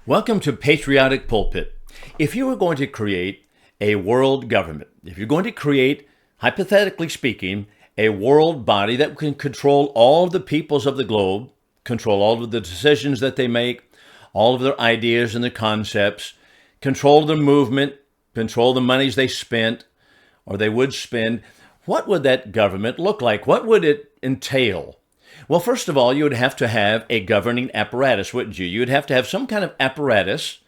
Welcome to Patriotic Pulpit. If you were going to create a world government, if you're going to create, hypothetically speaking, a world body that can control all of the peoples of the globe, control all of the decisions that they make, all of their ideas and their concepts, control their movement, control the monies they spent or they would spend, what would that government look like? What would it entail? Well, first of all, you would have to have a governing apparatus, wouldn't you? You would have to have some kind of apparatus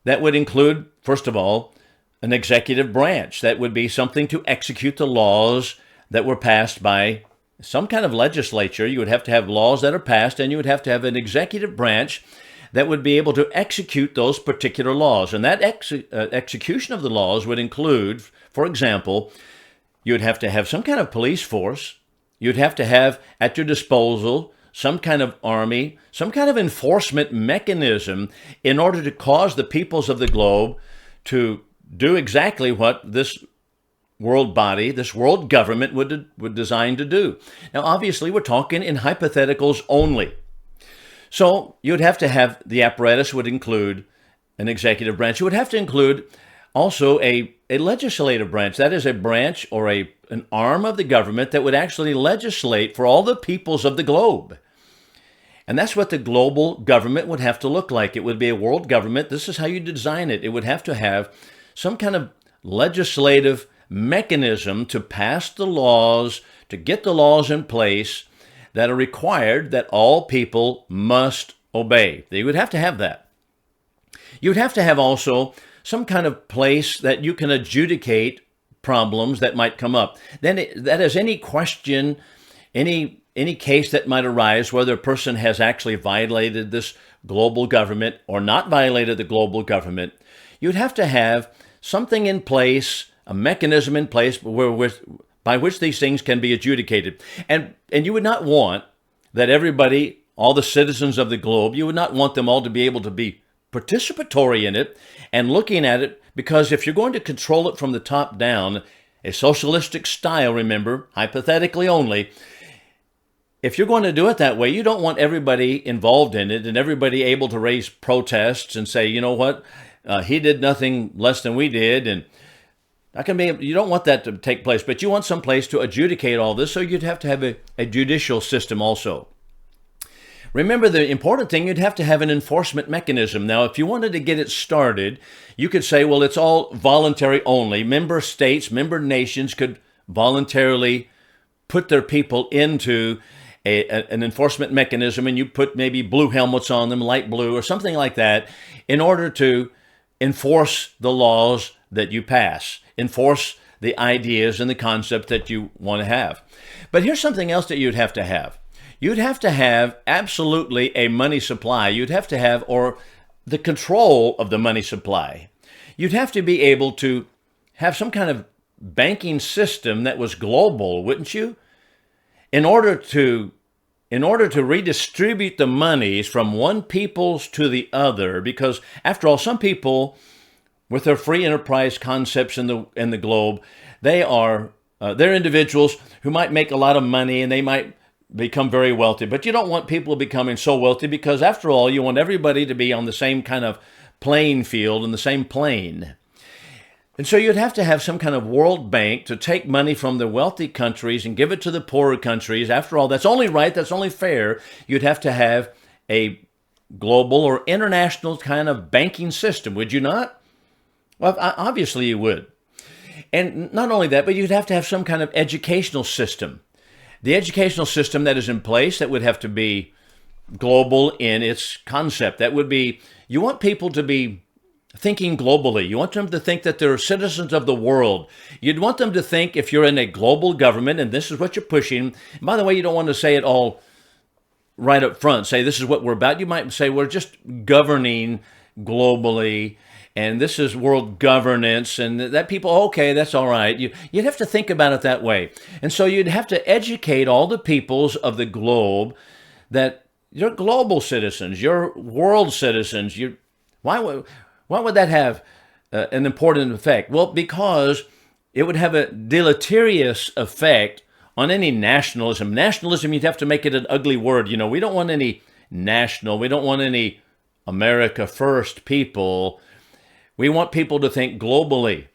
that would include, first of all, an executive branch. That would be something to execute the laws that were passed by some kind of legislature. You would have to have laws that are passed, and you would have to have an executive branch that would be able to execute those particular laws. And that execution of the laws would include, for example, you would have to have some kind of police force. You'd have to have at your disposal some kind of army, some kind of enforcement mechanism in order to cause the peoples of the globe to do exactly what this world body, this world government would design to do. Now, obviously, we're talking in hypotheticals only. So you'd have to have the apparatus would include an executive branch. You would have to include also a legislative branch. That is a branch or an arm of the government that would actually legislate for all the peoples of the globe. And that's what the global government would have to look like. It would be a world government. This is how you design it. It would have to have some kind of legislative mechanism to pass the laws, to get the laws in place that are required that all people must obey. They would have to have that. You would have to have also some kind of place that you can adjudicate problems that might come up. Then that is any question, any case that might arise, whether a person has actually violated this global government or not violated the global government. You'd have to have something in place, a mechanism in place by which these things can be adjudicated. And you would not want that everybody, all the citizens of the globe, you would not want them all to be able to be participatory in it and looking at it, because if you're going to control it from the top down, a socialistic style, remember, hypothetically only, if you're going to do it that way, you don't want everybody involved in it and everybody able to raise protests and say, you know what, he did nothing less than we did, and you don't want that to take place, but you want some place to adjudicate all this, so you'd have to have a judicial system also. Remember, the important thing, you'd have to have an enforcement mechanism. Now, if you wanted to get it started, you could say, well, it's all voluntary only. Member states, member nations could voluntarily put their people into an enforcement mechanism, and you put maybe blue helmets on them, light blue, or something like that, in order to enforce the laws that you pass, enforce the ideas and the concept that you want to have. But here's something else that you'd have to have. You'd have to have absolutely a money supply. You'd have to have, or the control of the money supply. You'd have to be able to have some kind of banking system that was global, wouldn't you? In order to redistribute the monies from one peoples to the other, because after all, some people with their free enterprise concepts in the globe, they're individuals who might make a lot of money and they might become very wealthy. But you don't want people becoming so wealthy, because after all, you want everybody to be on the same kind of playing field and the same plane. And so you'd have to have some kind of world bank to take money from the wealthy countries and give it to the poorer countries. After all, that's only right, that's only fair. You'd have to have a global or international kind of banking system, would you not? Well, obviously you would. And not only that, but you'd have to have some kind of educational system. The educational system that is in place, that would have to be global in its concept. That would be, you want people to be thinking globally. You want them to think that they're citizens of the world. You'd want them to think, if you're in a global government and this is what you're pushing, and by the way, you don't want to say it all right up front, say this is what we're about. You might say we're just governing globally, and this is world governance, and that people, okay, that's all right. You'd have to think about it that way. And so you'd have to educate all the peoples of the globe that you're global citizens, you're world citizens. Why would that have an important effect? Well, because it would have a deleterious effect on any nationalism. Nationalism, you'd have to make it an ugly word. We don't want any national. We don't want any America First people. We want people to think globally.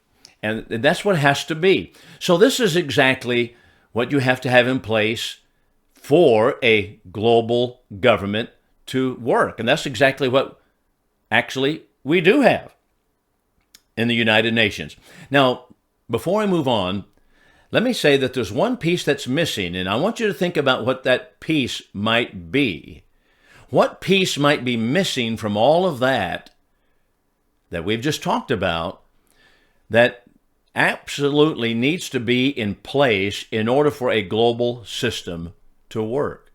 And that's what it has to be. So this is exactly what you have to have in place for a global government to work. And that's exactly what actually we do have in the United Nations. Now, before I move on, let me say that there's one piece that's missing, and I want you to think about what that piece might be. What piece might be missing from all of that we've just talked about that absolutely needs to be in place in order for a global system to work?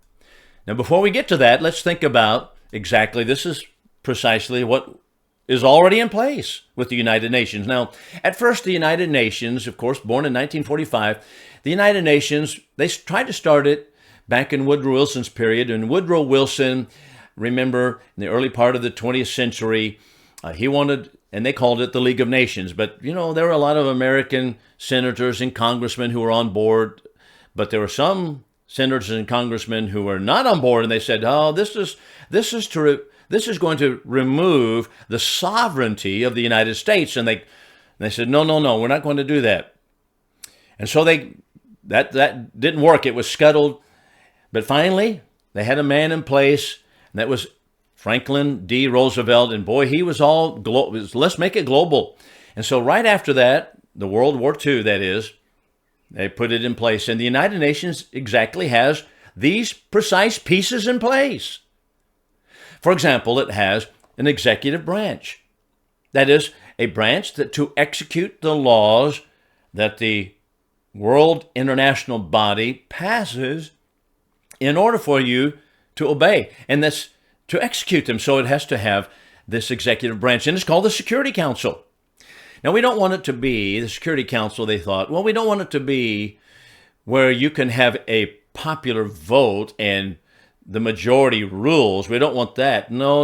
Now, before we get to that, let's think about exactly, this is precisely what is already in place with the United Nations. Now, at first, the United Nations, of course, born in 1945, the United Nations, they tried to start it back in Woodrow Wilson's period. And Woodrow Wilson, remember, in the early part of the 20th century, he wanted, and they called it the League of Nations. But, you know, there were a lot of American senators and congressmen who were on board, but there were some senators and congressmen who were not on board, and they said, oh, this is going to remove the sovereignty of the United States. And they said, no, we're not going to do that. And so that didn't work. It was scuttled. But finally, they had a man in place, and that was Franklin D. Roosevelt. And boy, he was all, let's make it global. And so right after that, the World War II, that is, they put it in place. And the United Nations exactly has these precise pieces in place. For example, it has an executive branch. That is, a branch that to execute the laws that the World International Body passes in order for you to obey. And that's to execute them. So it has to have this executive branch. And it's called the Security Council. Now, we don't want it to be, the Security Council, they thought, well, we don't want it to be where you can have a popular vote and the majority rules. We don't want that. No.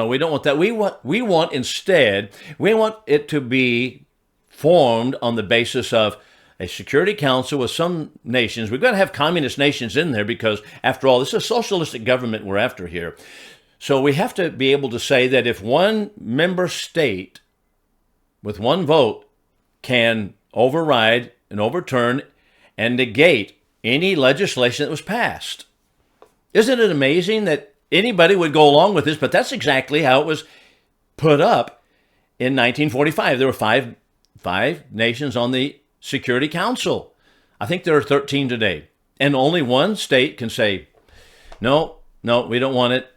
We don't want that. We want instead, we want it to be formed on the basis of a Security Council with some nations. We've got to have communist nations in there because, after all, this is a socialistic government we're after here. So we have to be able to say that if one member state with one vote can override and overturn and negate any legislation that was passed. Isn't it amazing that anybody would go along with this? But that's exactly how it was put up in 1945. There were five nations on the Security Council. I think there are 13 today. And only one state can say, no, we don't want it.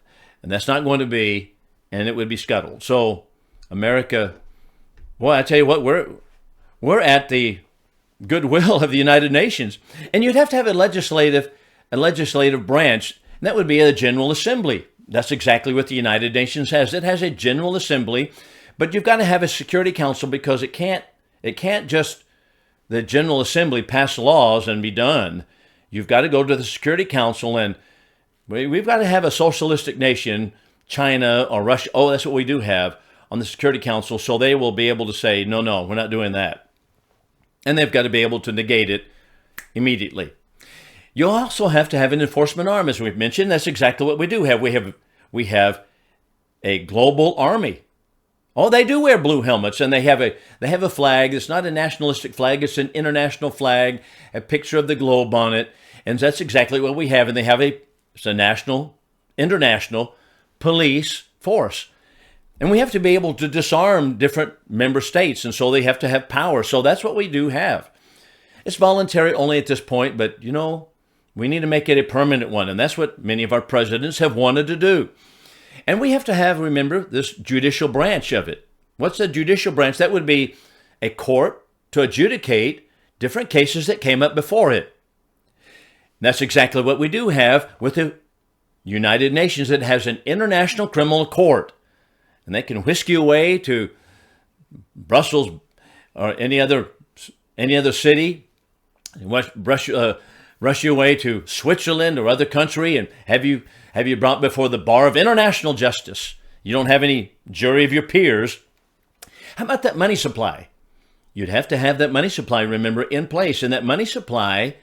And that's not going to be, and it would be scuttled. So America, well, I tell you what, we're at the goodwill of the United Nations. And you'd have to have a legislative branch, and that would be a General Assembly. That's exactly what the United Nations has. It has a General Assembly, but you've got to have a Security Council because it can't just, the General Assembly pass laws and be done. You've got to go to the Security Council, and we've got to have a socialistic nation, China or Russia. Oh, that's what we do have on the Security Council, so they will be able to say, no, we're not doing that. And they've got to be able to negate it immediately. You'll also have to have an enforcement arm, as we've mentioned. That's exactly what we do have. We have a global army. Oh, they do wear blue helmets, and they have a flag. It's not a nationalistic flag. It's an international flag, a picture of the globe on it, and that's exactly what we have. And they have it's a international police force. And we have to be able to disarm different member states, and so they have to have power. So that's what we do have. It's voluntary only at this point, but, we need to make it a permanent one, and that's what many of our presidents have wanted to do. And we have to have, remember, this judicial branch of it. What's the judicial branch? That would be a court to adjudicate different cases that came up before it. And that's exactly what we do have with the United Nations. It has an international criminal court. And they can whisk you away to Brussels or any other city, rush you away to Switzerland or other country, and have you brought before the bar of international justice. You don't have any jury of your peers. How about that money supply? You'd have to have that money supply, remember, in place. And that money supply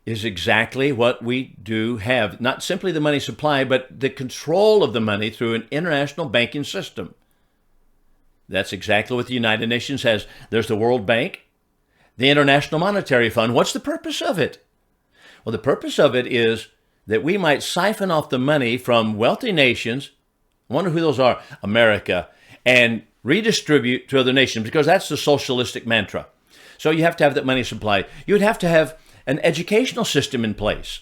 is exactly what we do have. Not simply the money supply, but the control of the money through an international banking system. That's exactly what the United Nations has. There's the World Bank, the International Monetary Fund. What's the purpose of it? Well, the purpose of it is that we might siphon off the money from wealthy nations, I wonder who those are, America, and redistribute to other nations, because that's the socialistic mantra. So you have to have that money supply. You'd have to have an educational system in place.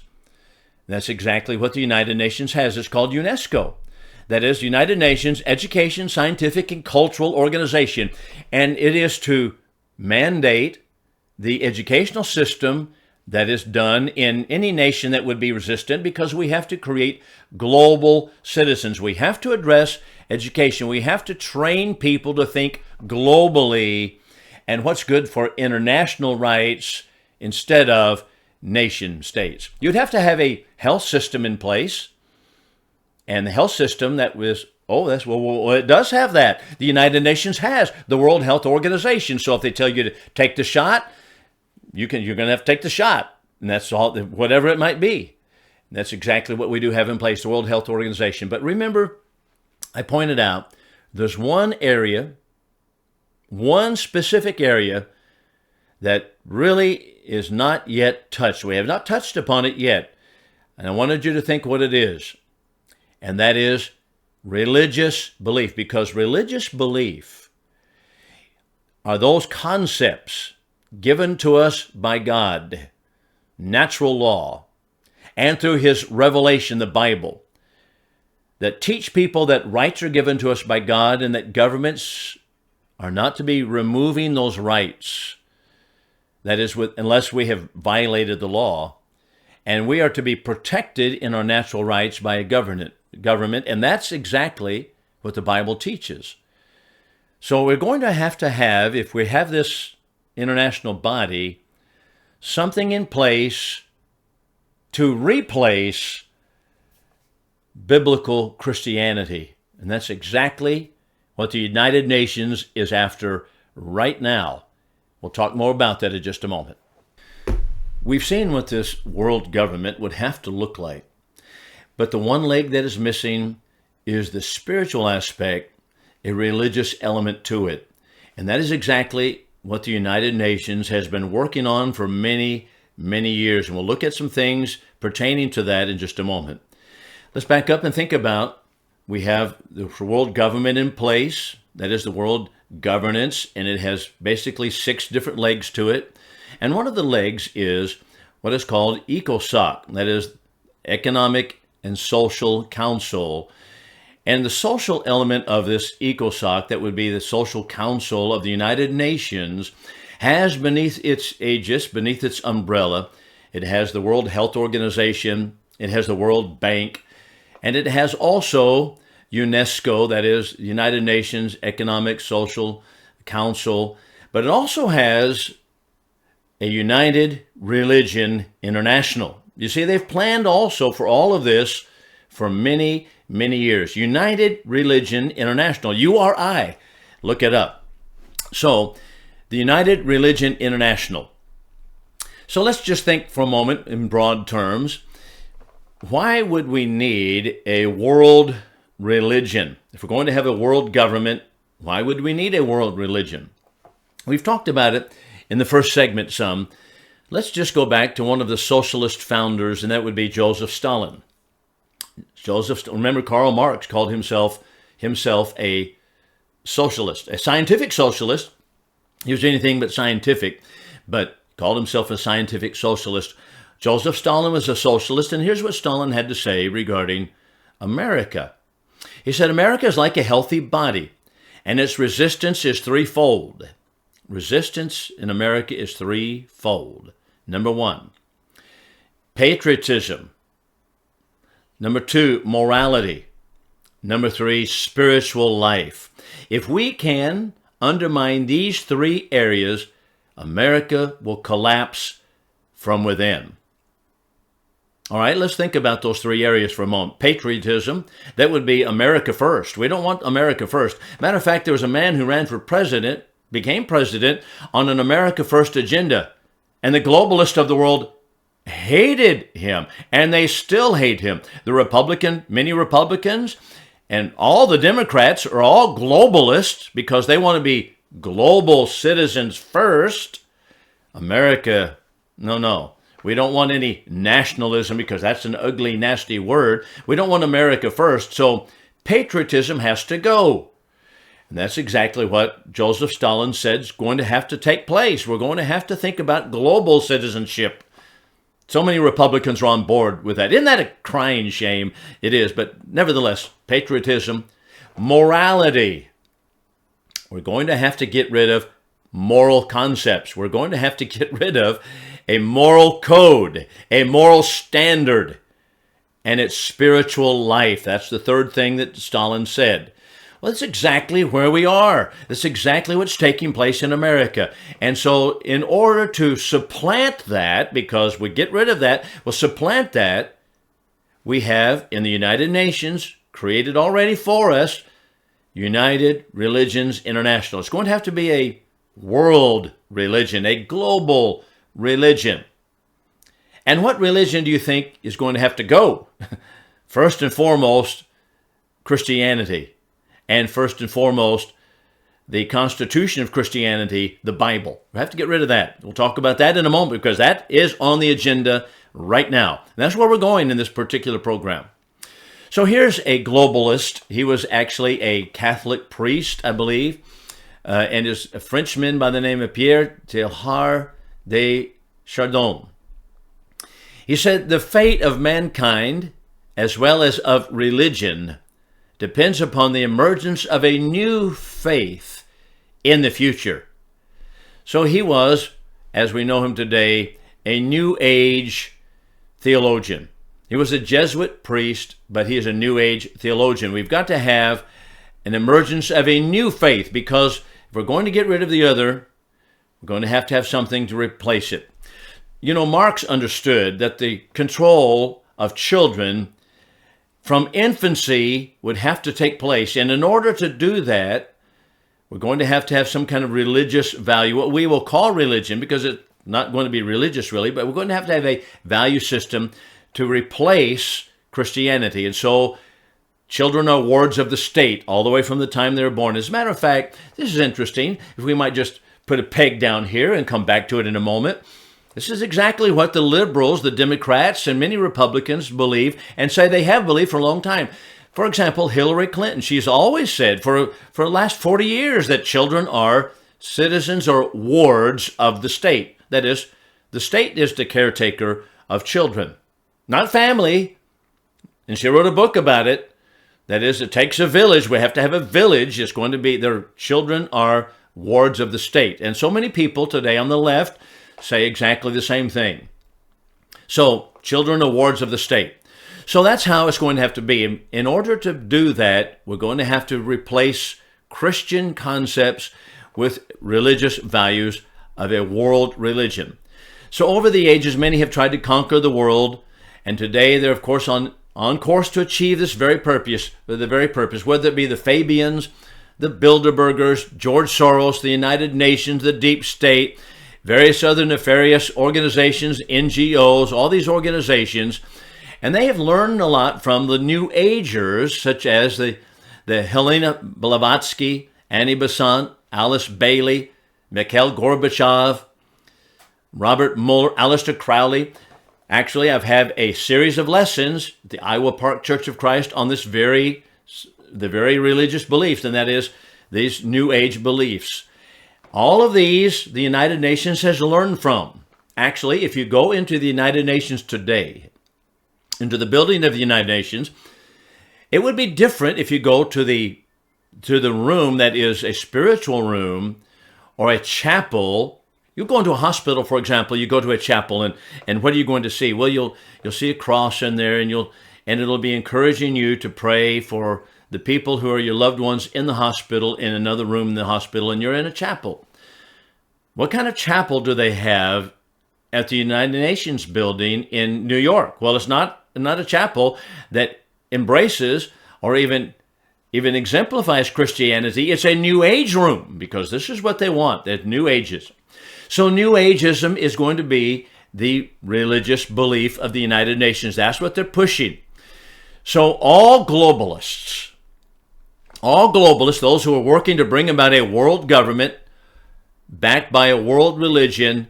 That's exactly what the United Nations has. It's called UNESCO. That is, United Nations Education, Scientific, and Cultural Organization. And it is to mandate the educational system that is done in any nation that would be resistant, because we have to create global citizens. We have to address education. We have to train people to think globally and what's good for international rights instead of nation states. You'd have to have a health system in place, and the health system that was, it does have that. The United Nations has the World Health Organization. So if they tell you to take the shot, you're going to have to take the shot, and that's all, whatever it might be. And that's exactly what we do have in place, the World Health Organization. But remember, I pointed out there's one area, one specific area that really is not yet touched. We have not touched upon it yet. And I wanted you to think what it is. And that is religious belief. Because religious belief are those concepts given to us by God, natural law, and through His revelation, the Bible, that teach people that rights are given to us by God and that governments are not to be removing those rights. That is, unless we have violated the law. And we are to be protected in our natural rights by a government. And that's exactly what the Bible teaches. So we're going to have, if we have this international body, something in place to replace biblical Christianity. And that's exactly what the United Nations is after right now. We'll talk more about that in just a moment. We've seen what this world government would have to look like. But the one leg that is missing is the spiritual aspect, a religious element to it. And that is exactly what the United Nations has been working on for many, many years. And we'll look at some things pertaining to that in just a moment. Let's back up and think about, we have the world government in place, that is the world governance, and it has basically 6 different legs to it. And one of the legs is what is called ECOSOC, that is Economic and Social Council. And the social element of this ECOSOC, that would be the Social Council of the United Nations, has beneath its aegis, beneath its umbrella, it has the World Health Organization, it has the World Bank, and it has also UNESCO, that is the United Nations Economic Social Council, but it also has a United Religion International. You see, they've planned also for all of this for many, many years. United Religion International, URI, look it up. So, the United Religion International. So let's just think for a moment in broad terms. Why would we need a world religion? If we're going to have a world government, why would we need a world religion? We've talked about it in the first segment some. Let's just go back to one of the socialist founders, and that would be Joseph Stalin. Remember, Karl Marx called himself a socialist, a scientific socialist. He was anything but scientific, but called himself a scientific socialist. Joseph Stalin was a socialist, and here's what Stalin had to say regarding America. He said, America is like a healthy body, and its resistance is threefold. Resistance in America is threefold. Number 1, patriotism. Number 2, morality. Number 3, spiritual life. If we can undermine these 3 areas, America will collapse from within. All right, let's think about those 3 areas for a moment. Patriotism, that would be America first. We don't want America first. Matter of fact, there was a man who ran for president, became president on an America first agenda. And the globalists of the world hated him, and they still hate him. Many Republicans, and all the Democrats are all globalists because they want to be global citizens first. America, no. We don't want any nationalism because that's an ugly, nasty word. We don't want America first, so patriotism has to go. And that's exactly what Joseph Stalin said is going to have to take place. We're going to have to think about global citizenship. So many Republicans are on board with that. Isn't that a crying shame? It is, but nevertheless, patriotism, morality. We're going to have to get rid of moral concepts. We're going to have to get rid of a moral code, a moral standard, and its spiritual life. That's the third thing that Stalin said. Well, that's exactly where we are. That's exactly what's taking place in America. And so in order to supplant that, because we get rid of that, supplant that, we have in the United Nations, created already for us, United Religions International. It's going to have to be a world religion, a global religion. And what religion do you think is going to have to go? First and foremost, Christianity. And first and foremost, the Constitution of Christianity, the Bible. We have to get rid of that. We'll talk about that in a moment because that is on the agenda right now. And that's where we're going in this particular program. So here's a globalist. He was actually a Catholic priest, I believe, and is a Frenchman by the name of Pierre Teilhard de Chardin. He said, the fate of mankind, as well as of religion, depends upon the emergence of a new faith in the future. So he was, as we know him today, a New Age theologian. He was a Jesuit priest, but he is a New Age theologian. We've got to have an emergence of a new faith because if we're going to get rid of the other, we're going to have something to replace it. You know, Marx understood that the control of children from infancy would have to take place. And in order to do that, we're going to have some kind of religious value, what we will call religion, because it's not going to be religious really, but we're going to have a value system to replace Christianity. And so children are wards of the state all the way from the time they were born. As a matter of fact, this is interesting. If we might just put a peg down here and come back to it in a moment. This is exactly what the liberals, the Democrats, and many Republicans believe and say they have believed for a long time. For example, Hillary Clinton, she's always said for the last 40 years that children are citizens or wards of the state. That is, the state is the caretaker of children, not family. And she wrote a book about it. That is, it takes a village. We have to have a village. It's going to be, their children are wards of the state. And so many people today on the left say exactly the same thing. So, children are wards of the state. So that's how it's going to have to be. In order to do that, we're going to have to replace Christian concepts with religious values of a world religion. So over the ages, many have tried to conquer the world, and today they're, of course, on course to achieve this very purpose, whether it be the Fabians, the Bilderbergers, George Soros, the United Nations, the Deep State, various other nefarious organizations, NGOs, all these organizations, and they have learned a lot from the New Agers, such as the Helena Blavatsky, Annie Besant, Alice Bailey, Mikhail Gorbachev, Robert Mueller, Aleister Crowley. Actually, I've had a series of lessons at the Iowa Park Church of Christ on the very religious beliefs, and that is these New Age beliefs. All of these, the United Nations has learned from. Actually, if you go into the United Nations today, into the building of the United Nations, it would be different if you go to the room that is a spiritual room or a chapel. You go into a hospital, for example, you go to a chapel, and what are you going to see? Well, you'll see a cross in there, and it'll be encouraging you to pray for the people who are your loved ones in the hospital, in another room in the hospital, and you're in a chapel. What kind of chapel do they have at the United Nations building in New York? Well, it's not a chapel that embraces or even exemplifies Christianity. It's a New Age room, because this is what they want, that New Ages. So New Ageism is going to be the religious belief of the United Nations. That's what they're pushing. So all globalists, those who are working to bring about a world government backed by a world religion,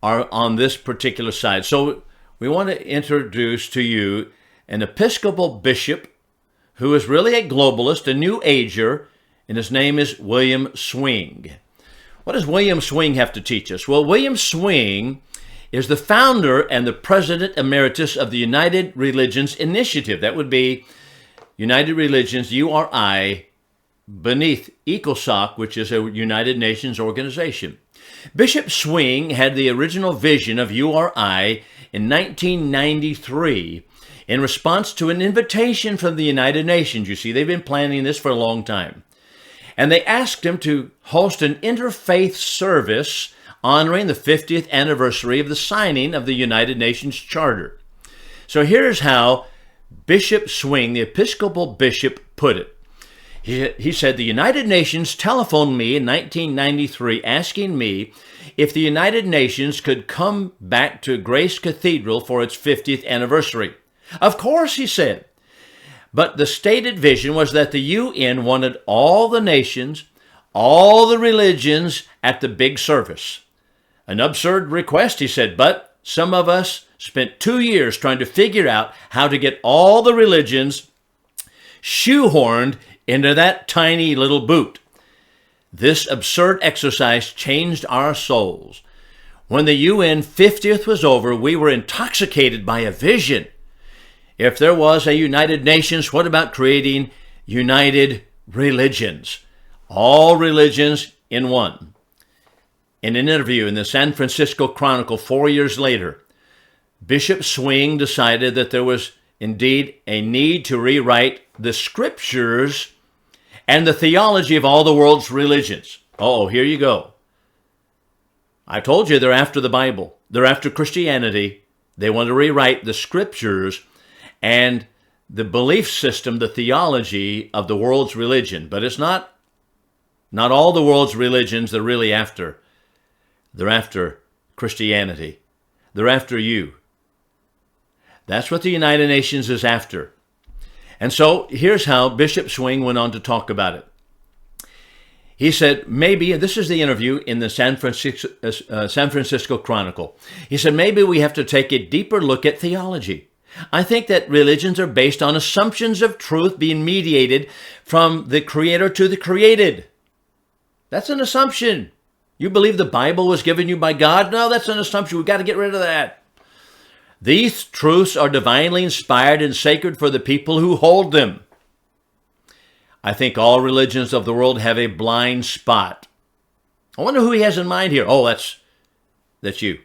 are on this particular side. So we want to introduce to you an Episcopal bishop who is really a globalist, a New Ager, and his name is William Swing. What does William Swing have to teach us? Well, William Swing is the founder and the president emeritus of the United Religions Initiative. That would be United Religions, URI, beneath ECOSOC, which is a United Nations organization. Bishop Swing had the original vision of URI in 1993 in response to an invitation from the United Nations. You see, they've been planning this for a long time. And they asked him to host an interfaith service honoring the 50th anniversary of the signing of the United Nations Charter. So here's how Bishop Swing, the Episcopal bishop, put it. He said, the United Nations telephoned me in 1993 asking me if the United Nations could come back to Grace Cathedral for its 50th anniversary. Of course, he said. But the stated vision was that the UN wanted all the nations, all the religions at the big service. An absurd request, he said, but some of us spent 2 years trying to figure out how to get all the religions shoehorned into that tiny little boot. This absurd exercise changed our souls. When the UN 50th was over, we were intoxicated by a vision. If there was a United Nations, what about creating united religions? All religions in one. In an interview in the San Francisco Chronicle 4 years later, Bishop Swing decided that there was indeed a need to rewrite the scriptures and the theology of all the world's religions. Oh, here you go. I told you they're after the Bible. They're after Christianity. They want to rewrite the scriptures and the belief system, the theology of the world's religion. But it's not all the world's religions they're really after. They're after Christianity. They're after you. That's what the United Nations is after. And so here's how Bishop Swing went on to talk about it. He said, maybe, this is the interview in the San Francisco Chronicle. He said, maybe we have to take a deeper look at theology. I think that religions are based on assumptions of truth being mediated from the creator to the created. That's an assumption. You believe the Bible was given you by God? No, that's an assumption. We've got to get rid of that. These truths are divinely inspired and sacred for the people who hold them. I think all religions of the world have a blind spot. I wonder who he has in mind here. Oh, that's you.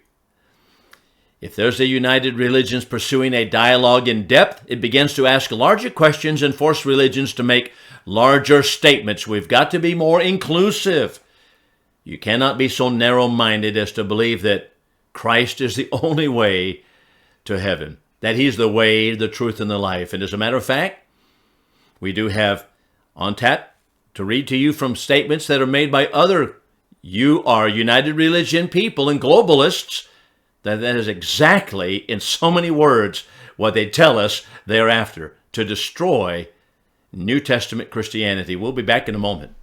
If there's a united religions pursuing a dialogue in depth, it begins to ask larger questions and force religions to make larger statements. We've got to be more inclusive. You cannot be so narrow-minded as to believe that Christ is the only way to heaven, that he's the way, the truth, and the life. And as a matter of fact, we do have on tap to read to you from statements that are made by other United Religion people and globalists, that is exactly, in so many words, what they tell us they're after, to destroy New Testament Christianity. We'll be back in a moment.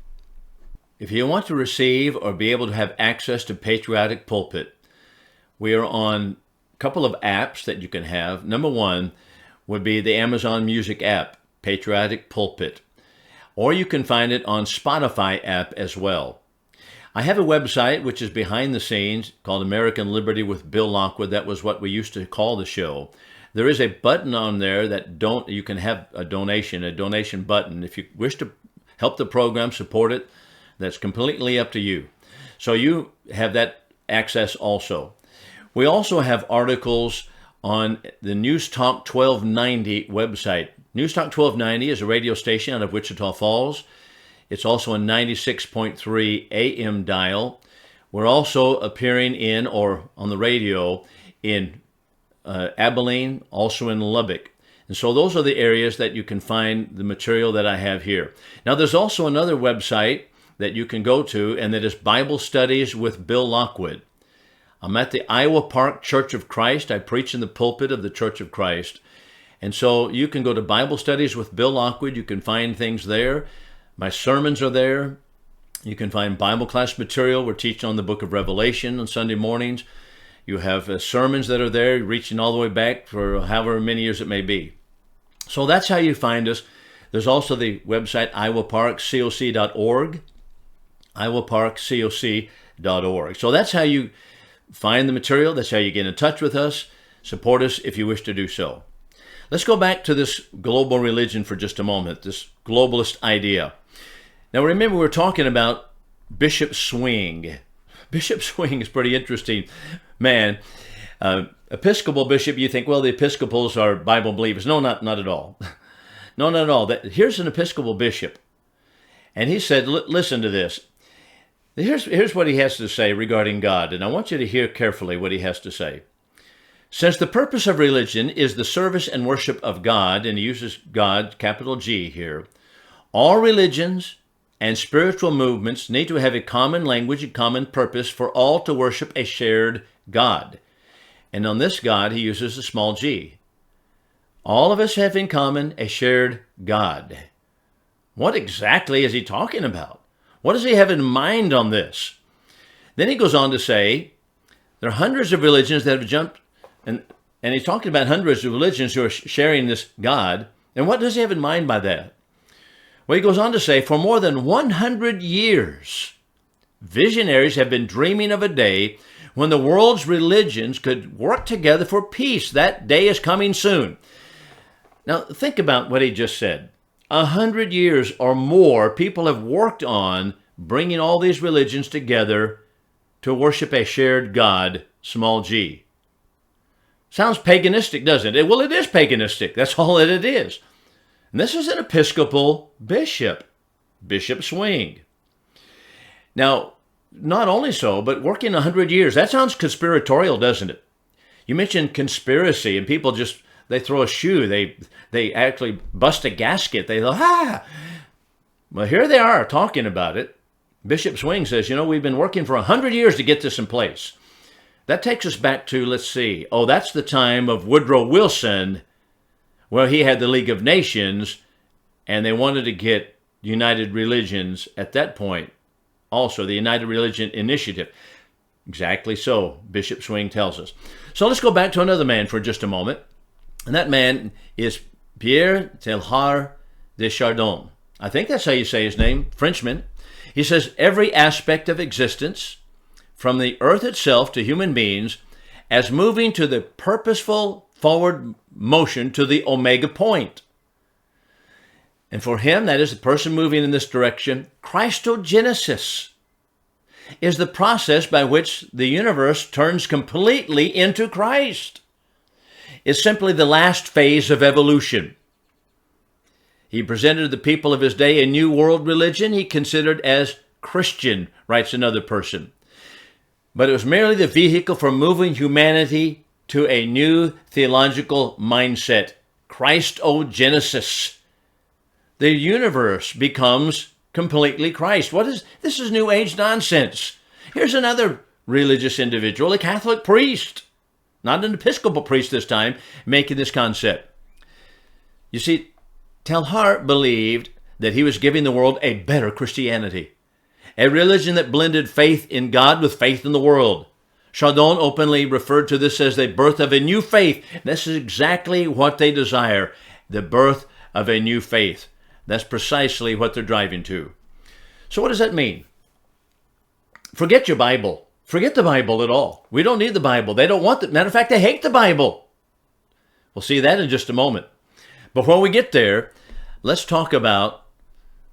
If you want to receive or be able to have access to Patriotic Pulpit, we are on a couple of apps that you can have. Number one would be the Amazon Music app, Patriotic Pulpit, or you can find it on Spotify app as well. I have a website which is behind the scenes called American Liberty with Bill Lockwood. That was what we used to call the show. There is a button on there that you can have a donation button. If you wish to help the program, support it, that's completely up to you. So you have that access also. We also have articles on the News Talk 1290 website. News Talk 1290 is a radio station out of Wichita Falls. It's also a 96.3 AM dial. We're also appearing in, or on the radio, in Abilene, also in Lubbock. And so those are the areas that you can find the material that I have here. Now there's also another website that you can go to, and that is Bible Studies with Bill Lockwood. I'm at the Iowa Park Church of Christ. I preach in the pulpit of the Church of Christ. And so you can go to Bible studies with Bill Lockwood. You can find things there. My sermons are there. You can find Bible class material. We're teaching on the book of Revelation on Sunday mornings. You have sermons that are there, reaching all the way back for however many years it may be. So that's how you find us. There's also the website, iowaparkcoc.org, iowaparkcoc.org. So that's how you find the material. That's how you get in touch with us. Support us if you wish to do so. Let's go back to this global religion for just a moment, this globalist idea. Now remember, we're talking about Bishop Swing. Bishop Swing is pretty interesting man. Episcopal bishop, you think, well, the Episcopals are Bible believers. No, not at all. No, not at all. Here's an Episcopal bishop, and he said, listen to this. Here's what he has to say regarding God, and I want you to hear carefully what he has to say. Since the purpose of religion is the service and worship of God, and he uses God, capital G here, all religions and spiritual movements need to have a common language and common purpose for all to worship a shared God. And on this God, he uses a small g. All of us have in common a shared God. What exactly is he talking about? What does he have in mind on this? Then he goes on to say, there are hundreds of religions that have jumped, and he's talking about hundreds of religions who are sharing this God. And what does he have in mind by that? Well, he goes on to say, for more than 100 years, visionaries have been dreaming of a day when the world's religions could work together for peace. That day is coming soon. Now, think about what he just said. 100 years or more, people have worked on bringing all these religions together to worship a shared God, small g. Sounds paganistic, doesn't it? Well, it is paganistic. That's all that it is. And this is an Episcopal bishop, Bishop Swing. Now, not only so, but working 100 years. That sounds conspiratorial, doesn't it? You mentioned conspiracy, and people just, they throw a shoe. They actually bust a gasket. They go, Well, here they are talking about it. Bishop Swing says, we've been working for 100 years to get this in place. That takes us back to, let's see, that's the time of Woodrow Wilson, where he had the League of Nations, and they wanted to get United Religions at that point. Also, the United Religion Initiative. Exactly so, Bishop Swing tells us. So let's go back to another man for just a moment. And that man is Pierre Teilhard de Chardin. I think that's how you say his name, Frenchman. He says, every aspect of existence, from the earth itself to human beings, as moving to the purposeful forward motion to the omega point. And for him, that is the person moving in this direction, Christogenesis is the process by which the universe turns completely into Christ. It's simply the last phase of evolution. He presented to the people of his day a new world religion he considered as Christian, writes another person. But it was merely the vehicle for moving humanity to a new theological mindset, Christogenesis. The universe becomes completely Christ. This is New Age nonsense. Here's another religious individual, a Catholic priest, not an Episcopal priest this time, making this concept. You see, Teilhard believed that he was giving the world a better Christianity, a religion that blended faith in God with faith in the world. Chardin openly referred to this as the birth of a new faith. This is exactly what they desire, the birth of a new faith. That's precisely what they're driving to. So what does that mean? Forget your Bible. Forget the Bible at all. We don't need the Bible. They don't want it. Matter of fact, they hate the Bible. We'll see that in just a moment. Before we get there, let's talk about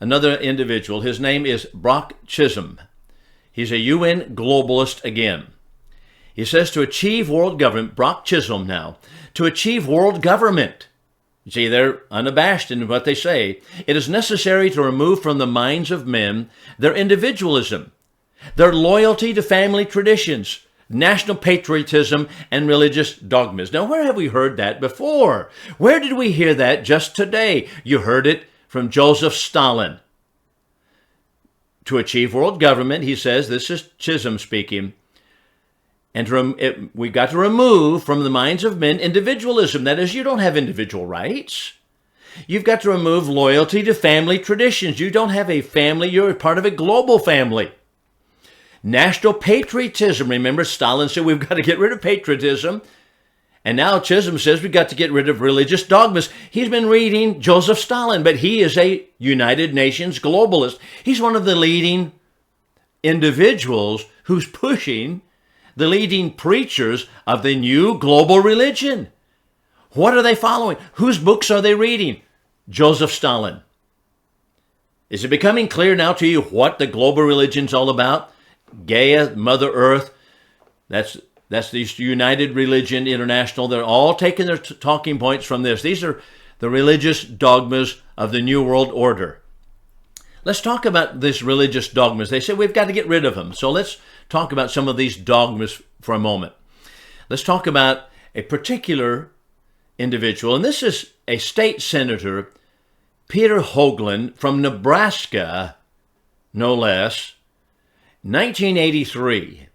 another individual. His name is Brock Chisholm. He's a UN globalist again. He says to achieve world government, Brock Chisholm now, to achieve world government. You see, they're unabashed in what they say. It is necessary to remove from the minds of men their individualism, their loyalty to family traditions, national patriotism, and religious dogmas. Now, where have we heard that before? Where did we hear that just today? You heard it from Joseph Stalin. To achieve world government, he says, this is Chisholm speaking, And we've got to remove from the minds of men individualism. That is, you don't have individual rights. You've got to remove loyalty to family traditions. You don't have a family. You're part of a global family. National patriotism. Remember, Stalin said we've got to get rid of patriotism. And now Chisholm says we've got to get rid of religious dogmas. He's been reading Joseph Stalin, but he is a United Nations globalist. He's one of the leading individuals who's pushing the leading preachers of the new global religion. What are they following? Whose books are they reading? Joseph Stalin. Is it becoming clear now to you what the global religion's all about? Gaia, Mother Earth, that's the United Religion International. They're all taking their talking points from this. These are the religious dogmas of the New World Order. Let's talk about these religious dogmas. They say we've got to get rid of them. So let's talk about some of these dogmas for a moment. Let's talk about a particular individual, and this is a state senator, Peter Hoagland from Nebraska, no less, 1983.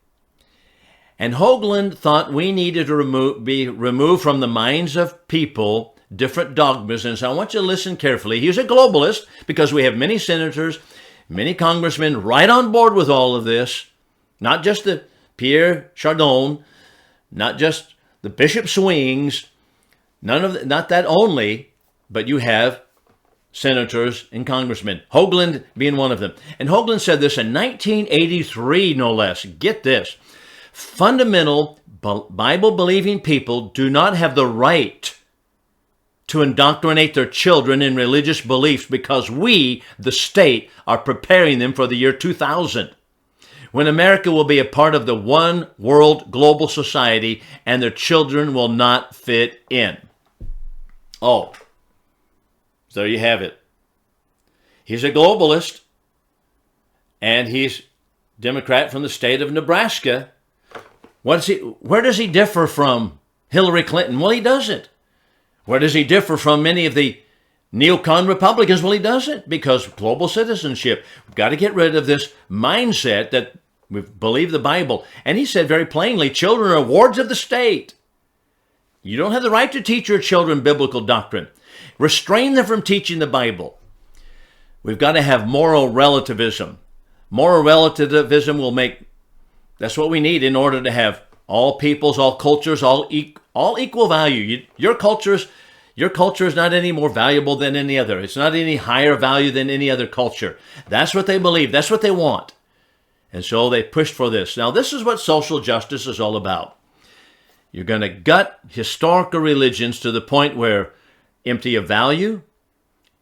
And Hoagland thought we needed to be removed from the minds of people different dogmas. And so I want you to listen carefully. He's a globalist because we have many senators, many congressmen right on board with all of this. Not just the Pierre Chardon, not just the Bishop Swings, not that only, but you have senators and congressmen, Hoagland being one of them. And Hoagland said this in 1983, no less. Get this. Fundamental Bible-believing people do not have the right to indoctrinate their children in religious beliefs because we, the state, are preparing them for the year 2000, when America will be a part of the one world global society and their children will not fit in. Oh, so there you have it. He's a globalist, and he's Democrat from the state of Nebraska. Where does he differ from Hillary Clinton? Well, he doesn't. Where does he differ from many of the neocon Republicans? Well, he doesn't, because global citizenship. We've got to get rid of this mindset that we believe the Bible. And he said very plainly, children are wards of the state. You don't have the right to teach your children biblical doctrine. Restrain them from teaching the Bible. We've got to have moral relativism. Moral relativism will that's what we need in order to have all peoples, all cultures, all equal value. Your culture is not any more valuable than any other. It's not any higher value than any other culture. That's what they believe. That's what they want. And so they pushed for this. Now, this is what social justice is all about. You're going to gut historical religions to the point where empty of value.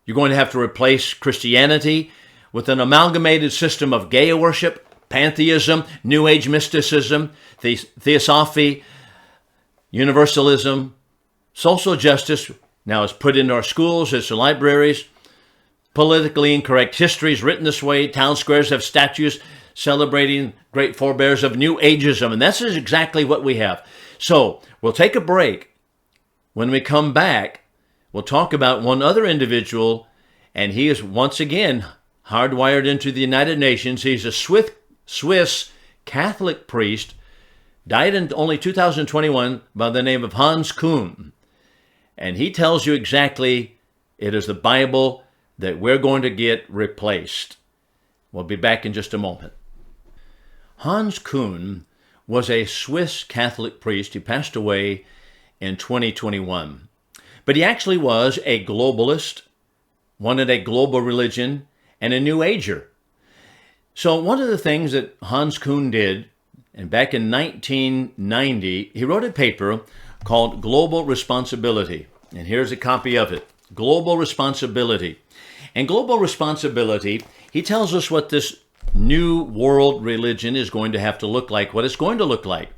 You're going to have to replace Christianity with an amalgamated system of Gaia worship, pantheism, New Age mysticism, theosophy, universalism. Social justice now is put into our schools, it's libraries. Politically incorrect history is written this way. Town squares have statues celebrating great forebears of New Ageism. And this is exactly what we have. So we'll take a break. When we come back, we'll talk about one other individual, and he is once again hardwired into the United Nations. He's a Swiss Catholic priest, died in only 2021 by the name of Hans Kuhn. And he tells you exactly it is the Bible that we're going to get replaced. We'll be back in just a moment. Hans Kuhn was a Swiss Catholic priest. He passed away in 2021. But he actually was a globalist, wanted a global religion, and a New Ager. So one of the things that Hans Kuhn did, and back in 1990, he wrote a paper called Global Responsibility. And here's a copy of it. Global Responsibility. And Global Responsibility, he tells us what this new world religion is going to have to look like, what it's going to look like.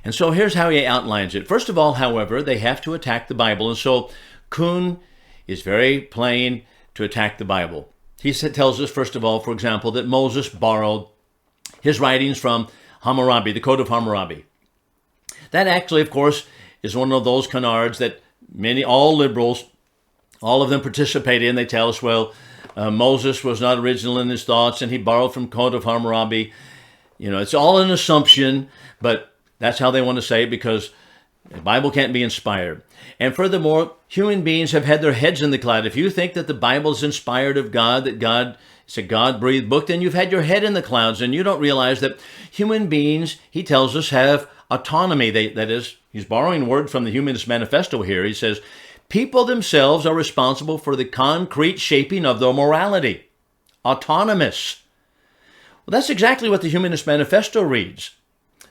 And so here's how he outlines it. First of all, however, they have to attack the Bible. And so Kuhn is very plain to attack the Bible. He tells us, first of all, for example, that Moses borrowed his writings from Hammurabi, the Code of Hammurabi. That actually, of course, is one of those canards that all liberals, all of them participate in. They tell us, well, Moses was not original in his thoughts and he borrowed from Code of Hammurabi. It's all an assumption, but That's how they want to say it, because the Bible can't be inspired. And furthermore, human beings have had their heads in the cloud. If you think that the Bible is inspired of God, that it's a God-breathed book, then you've had your head in the clouds, and you don't realize that human beings, he tells us, have autonomy. That is, he's borrowing a word from the Humanist Manifesto here. He says, people themselves are responsible for the concrete shaping of their morality. Autonomous. Well, that's exactly what the Humanist Manifesto reads.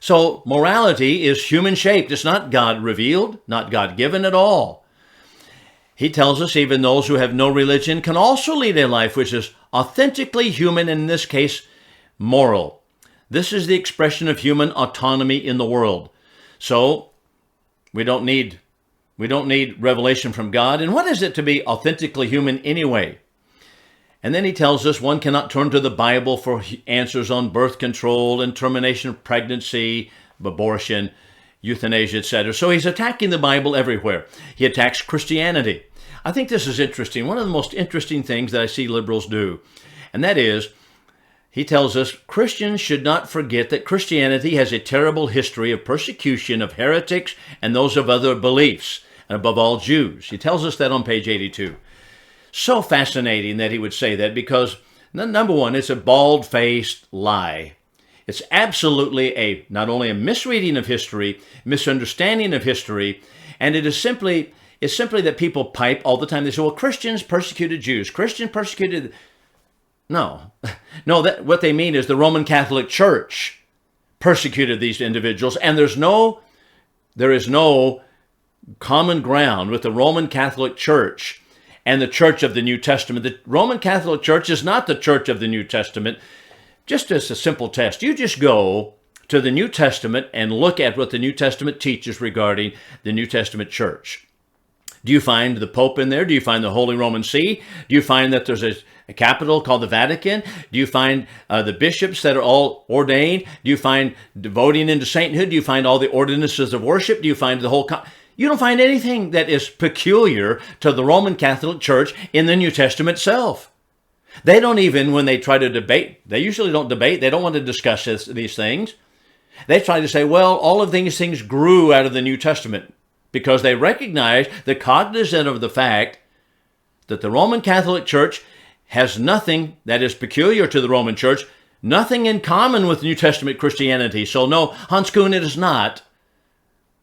So morality is human-shaped. It's not God-revealed, not God-given at all. He tells us even those who have no religion can also lead a life which is authentically human, and in this case, moral. This is the expression of human autonomy in the world. So we don't need revelation from God. And what is it to be authentically human anyway? And then he tells us one cannot turn to the Bible for answers on birth control and termination of pregnancy, abortion, euthanasia, etc. So he's attacking the Bible everywhere. He attacks Christianity. I think this is interesting. One of the most interesting things that I see liberals do, and that is, he tells us Christians should not forget that Christianity has a terrible history of persecution of heretics and those of other beliefs, and above all Jews. He tells us that on page 82. So fascinating that he would say that, because number one, it's a bald-faced lie. It's absolutely not only a misreading of history, misunderstanding of history, and it's simply that people pipe all the time. They say, well, Christians persecuted Jews. Christians persecuted... No, what they mean is the Roman Catholic Church persecuted these individuals, and there is no common ground with the Roman Catholic Church and the Church of the New Testament. The Roman Catholic Church is not the Church of the New Testament. Just as a simple test, you just go to the New Testament and look at what the New Testament teaches regarding the New Testament Church. Do you find the Pope in there? Do you find the Holy Roman See? Do you find that there's a capital called the Vatican? Do you find the bishops that are all ordained? Do you find devoting into sainthood? Do you find all the ordinances of worship? Do you find the whole... You don't find anything that is peculiar to the Roman Catholic Church in the New Testament itself. They don't even, when they try to debate, they usually don't debate. They don't want to discuss these things. They try to say, well, all of these things grew out of the New Testament, because they recognize, they're cognizant of the fact that the Roman Catholic Church has nothing that is peculiar to the Roman Church, nothing in common with New Testament Christianity. So no, Hans Kuhn, it is not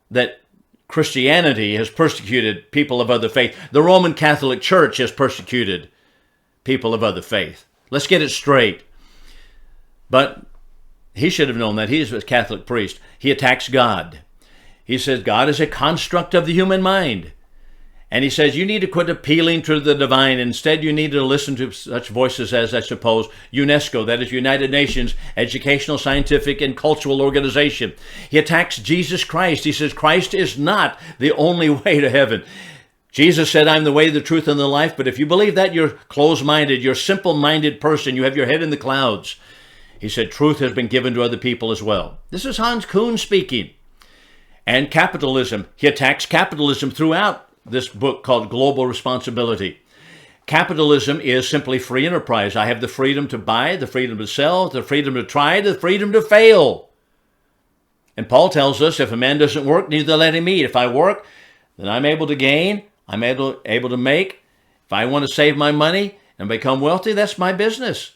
that Christianity has persecuted people of other faith. The Roman Catholic Church has persecuted people of other faith. Let's get it straight. But he should have known that. He is a Catholic priest. He attacks God. He says God is a construct of the human mind. And he says you need to quit appealing to the divine. Instead, you need to listen to such voices as, I suppose, UNESCO, that is United Nations Educational, Scientific, and Cultural Organization. He attacks Jesus Christ. He says Christ is not the only way to heaven. Jesus said, I'm the way, the truth, and the life. But if you believe that, you're closed-minded. You're a simple-minded person. You have your head in the clouds. He said truth has been given to other people as well. This is Hans Kuhn speaking. And capitalism. He attacks capitalism throughout this book called Global Responsibility. Capitalism is simply free enterprise. I have the freedom to buy, the freedom to sell, the freedom to try, the freedom to fail. And Paul tells us if a man doesn't work, neither let him eat. If I work, then I'm able to gain, I'm able to make. If I want to save my money and become wealthy, that's my business.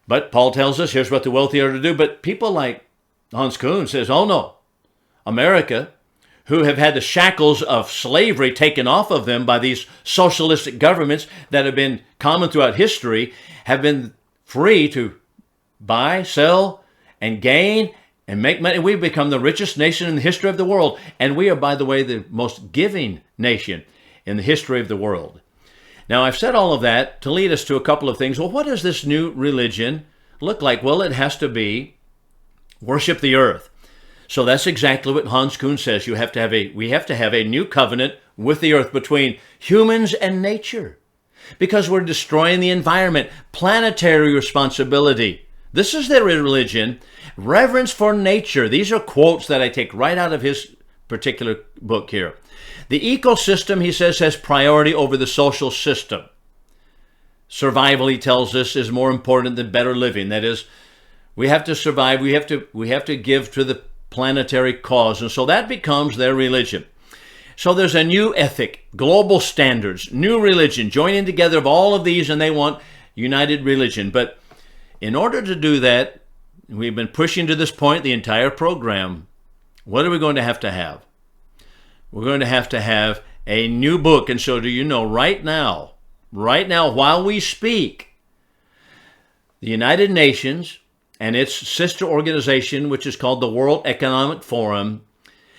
But Paul tells us here's what the wealthy are to do. But people like Hans Kuhn says, oh no, America, who have had the shackles of slavery taken off of them by these socialistic governments that have been common throughout history, have been free to buy, sell, and gain, and make money. We've become the richest nation in the history of the world. And we are, by the way, the most giving nation in the history of the world. Now, I've said all of that to lead us to a couple of things. Well, what does this new religion look like? Well, it has to be worship the earth. So that's exactly what Hans Kuhn says. We have to have a new covenant with the earth between humans and nature, because we're destroying the environment. Planetary responsibility. This is their religion. Reverence for nature. These are quotes that I take right out of his particular book here. The ecosystem, he says, has priority over the social system. Survival, he tells us, is more important than better living. That is, we have to survive. We have to give to the planetary cause. And so that becomes their religion. So there's a new ethic, global standards, new religion, joining together of all of these, and they want united religion. But in order to do that, we've been pushing to this point the entire program. What are we going to have? We're going to have a new book. And so do you know, right now, while we speak, the United Nations and its sister organization, which is called the World Economic Forum,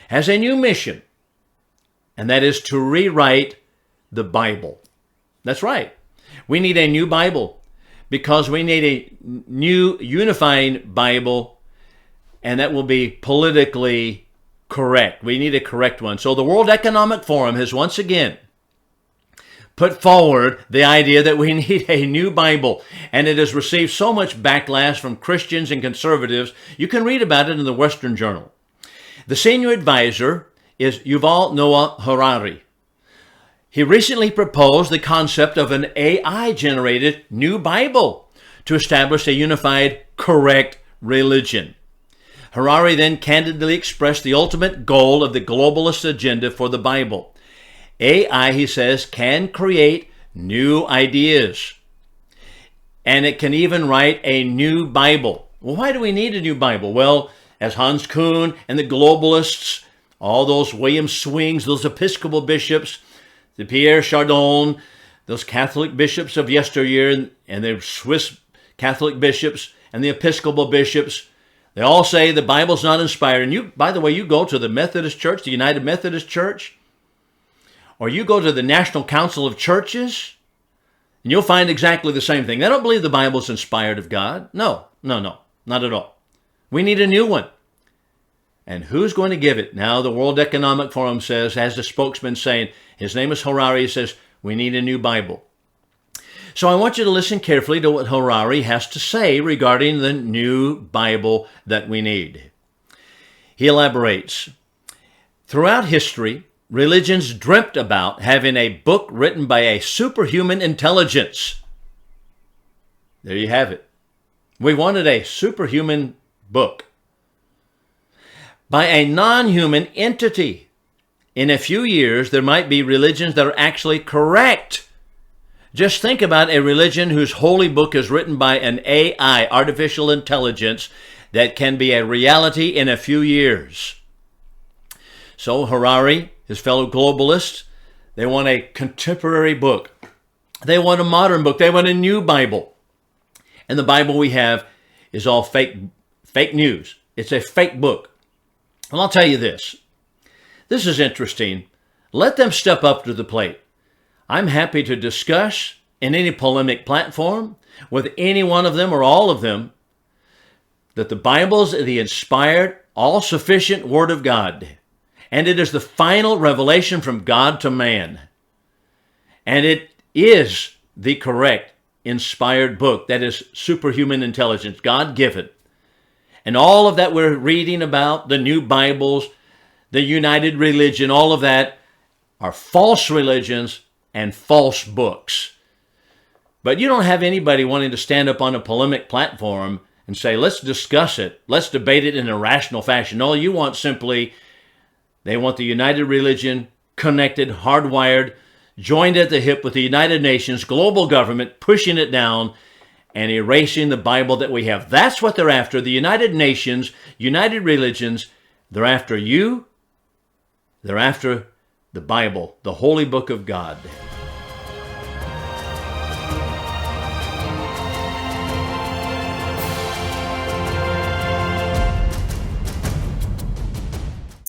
has a new mission. And that is to rewrite the Bible. That's right. We need a new Bible because we need a new unifying Bible, and that will be politically correct. We need a correct one. So the World Economic Forum has once again put forward the idea that we need a new Bible, and it has received so much backlash from Christians and conservatives. You can read about it in the Western Journal. The senior advisor is Yuval Noah Harari. He recently proposed the concept of an AI-generated new Bible to establish a unified, correct religion. Harari then candidly expressed the ultimate goal of the globalist agenda for the Bible. AI, he says, can create new ideas, and it can even write a new Bible. Well, why do we need a new Bible? Well, as Hans Kuhn and the globalists, all those William Swings, those Episcopal bishops, the Pierre Chardon, those Catholic bishops of yesteryear, and the Swiss Catholic bishops and the Episcopal bishops, they all say the Bible's not inspired. And you, by the way, you go to the Methodist Church, the United Methodist Church, or you go to the National Council of Churches, and you'll find exactly the same thing. They don't believe the Bible's inspired of God. No, not at all. We need a new one. And who's going to give it? Now, the World Economic Forum says, as the spokesman saying, his name is Harari, says, we need a new Bible. So I want you to listen carefully to what Harari has to say regarding the new Bible that we need. He elaborates, throughout history, religions dreamt about having a book written by a superhuman intelligence. There you have it. We wanted a superhuman book by a non-human entity. In a few years, there might be religions that are actually correct. Just think about a religion whose holy book is written by an AI, artificial intelligence, that can be a reality in a few years. So Harari, his fellow globalists, they want a contemporary book. They want a modern book. They want a new Bible. And the Bible we have is all fake news. It's a fake book. Well, I'll tell you this. This is interesting. Let them step up to the plate. I'm happy to discuss in any polemic platform with any one of them or all of them that the Bible is the inspired, all-sufficient Word of God. And it is the final revelation from God to man. And it is the correct, inspired book that is superhuman intelligence, God-given. And all of that we're reading about, the new Bibles, the united religion, all of that are false religions and false books. But you don't have anybody wanting to stand up on a polemic platform and say, let's discuss it, let's debate it in a rational fashion. All you want simply, they want the united religion, connected, hardwired, joined at the hip with the United Nations, global government, pushing it down and erasing the Bible that we have. That's what they're after. The United Nations, united religions, they're after you. They're after the Bible, the holy book of God.